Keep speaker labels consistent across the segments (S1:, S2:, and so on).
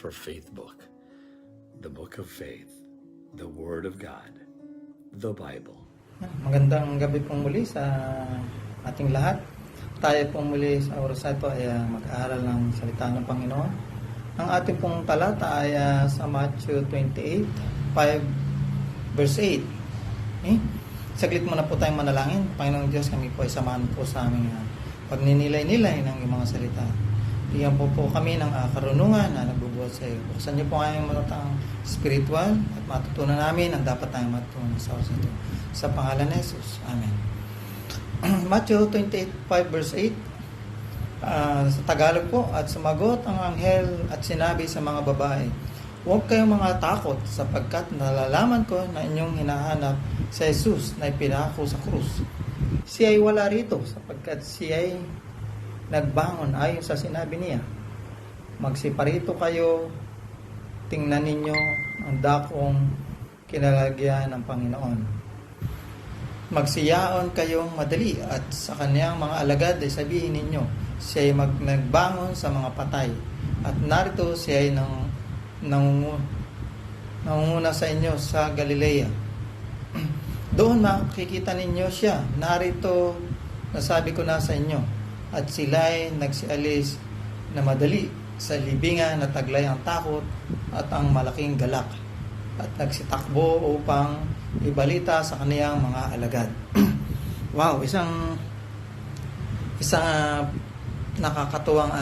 S1: for Faith Book, the Book of Faith, the Word of God, the Bible.
S2: Magandang gabi pong muli sa ating lahat. Tayo pong muli sa oras na ito ay mag-aaral ng salita ng Panginoon. Ang ating pong talata ay sa Matthew 28, 5 verse 8. Saglit muna po tayong manalangin. Panginoong Diyos, kami po ay samahan po sa aming pagninilay-nilay ng iyong mga salita. Bigyan po kami ng karunungan na nagbubuhat sa iyo. Buksan niyo po ang aming matatang spiritual at matutunan namin ang dapat tayong matutunan sa oras ito. Sa pangalan ni Jesus. Amen. Matthew 28:5 verse 8. Sa Tagalog po, at sumagot ang anghel at sinabi sa mga babae, huwag kayong mga takot sapagkat nalalaman ko na inyong hinahanap si Jesus na ipinako sa krus. Siya ay wala rito sapagkat siya ay nagbangon ayon sa sinabi niya. Magsiparito kayo, tingnan ninyo ang dakong kinalagyan ng Panginoon. Magsiyaon kayong madali at sa kaniyang mga alagad ay sabihin ninyo, siya ay nagbangon sa mga patay at narito siya ay nangunguna sa inyo sa Galilea. Doon makikita ninyo siya, narito nasabi ko na sa inyo. At sila'y nagsialis na madali sa libingan na taglay ang takot at ang malaking galak at nagsitakbo upang ibalita sa kaniyang mga alagad. Wow, isang nakakatuwang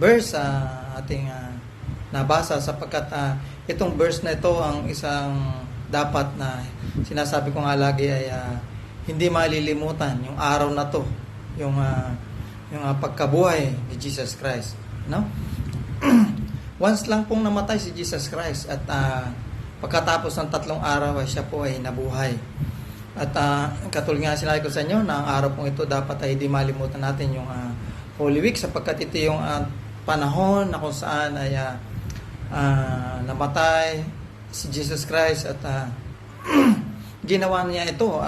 S2: verse ating nabasa sapagkat itong verse na ito ang isang dapat na sinasabi ko nga lagi ay hindi malilimutan yung araw na to, yung pagkabuhay ni Jesus Christ, no? Once lang pong namatay si Jesus Christ at pagkatapos ng 3 araw ay siya po ay nabuhay. At katulad nga sinabi ko sa inyo na ang araw pong ito dapat ay hindi malimutan natin yung Holy Week sapagkat ito yung panahon na kung saan ay namatay si Jesus Christ at ginawa niya ito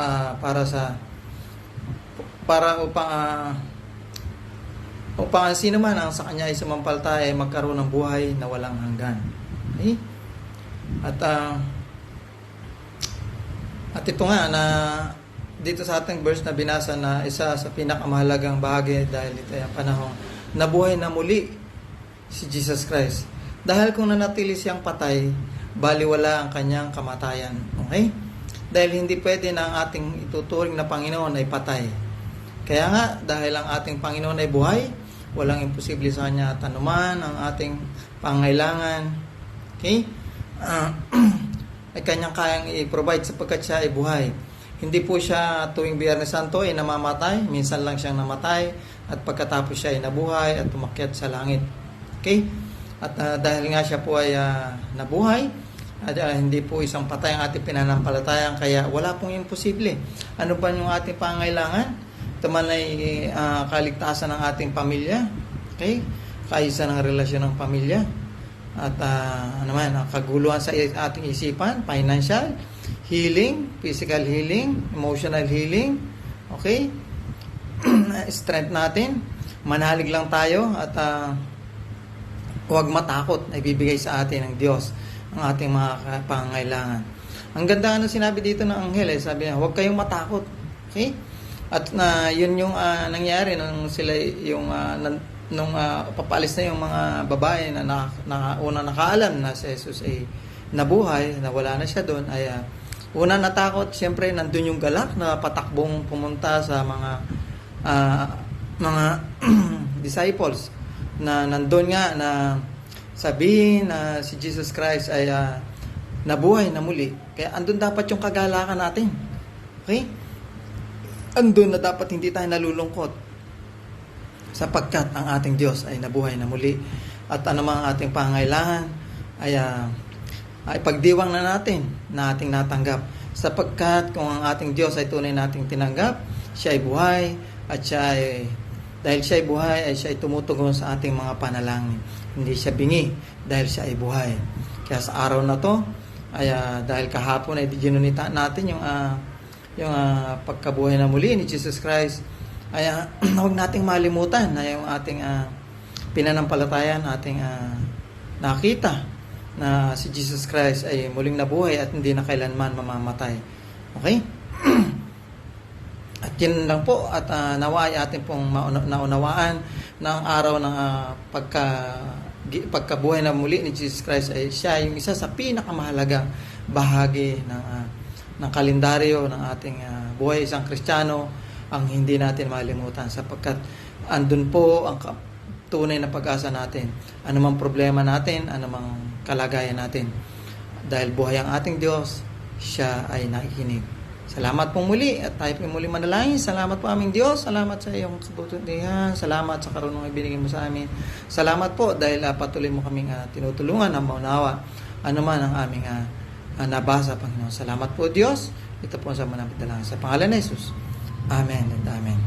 S2: upang sino man ang sa kanya ay sumampalataya ay magkaroon ng buhay na walang hanggan. Okay? At ito nga na dito sa ating verse na binasa na isa sa pinakamahalagang bahagi dahil ito ay panahon nabuhay na muli si Jesus Christ. Dahil kung nanatili siyang patay, baliwala ang kanyang kamatayan. Okay? Dahil hindi pwede na ang ating ituturing na Panginoon ay patay. Kaya nga, dahil ang ating Panginoon ay buhay, walang imposible sa Kanya tanuman ang ating pangailangan. Okay? Ay Kanyang kayang i-provide sapagkat siya ay buhay. Hindi po siya tuwing Biyernes Santo ay namamatay. Minsan lang siyang namatay at pagkatapos siya ay nabuhay at tumakyat sa langit. Okay? At dahil nga siya po ay nabuhay, at hindi po isang patay ang ating pinanampalatayan, kaya wala pong imposible. Ano ba yung ating pangailangan? Ito man ay kaligtasan ng ating pamilya, okay? Kaisa ng relasyon ng pamilya, at kaguluhan sa ating isipan, financial, healing, physical healing, emotional healing, okay? Strength natin, manalig lang tayo at huwag matakot na ibibigay sa atin ng Diyos ang ating mga pangangailangan. Ang ganda sinabi dito ng anghel, sabi niya, huwag kayong matakot. Okay? At yun yung nangyari nung sila nung papalis na yung mga babae na unang nakaalam na si Jesus ay nabuhay, na wala na siya doon, ay una natakot, siyempre nandun yung galak na patakbong pumunta sa mga disciples na nandun nga na sabihin na si Jesus Christ ay nabuhay na muli. Kaya andun dapat yung kagalakan natin. Okay? Andun na dapat hindi tayo nalulungkot sapagkat ang ating Diyos ay nabuhay na muli. At anumang ating pangailangan ay pagdiwang na natin na ating natanggap. Sapagkat kung ang ating Diyos ay tunay nating tinanggap, siya ay buhay at dahil siya ay buhay ay siya ay tumutugon sa ating mga panalangin. Hindi siya bingi dahil siya ay buhay. Kaya sa araw na to ay dahil kahapon ay ginunita natin yung pagkabuhay na muli ni Jesus Christ, ay huwag nating malimutan na yung ating pinanampalatayan ating nakita na si Jesus Christ ay muling nabuhay at hindi na kailanman mamamatay. Okay? At yun lang po, at nawa ay ating pong naunawaan na ang araw ng pagkabuhay na muli ni Jesus Christ ay siya yung isa sa pinakamahalagang bahagi ng kalendaryo ng ating buhay isang Kristiyano, ang hindi natin malimutan, sapagkat andun po ang tunay na pag-asa natin. Anumang problema natin, anumang kalagayan natin, dahil buhay ang ating Diyos, siya ay nakikinig. Salamat po muli, at tayo po muli manalangin. Salamat po aming Diyos, salamat sa iyong kabutihan, salamat sa karunungan ibinigay mo sa amin. Salamat po dahil patuloy mo kaming tinutulungan na maunawa anuman ang aming nabasa, Panginoon. Salamat po, Diyos. Ito po sa manapit na lang sa pangalan ni Jesus. Amen and amen.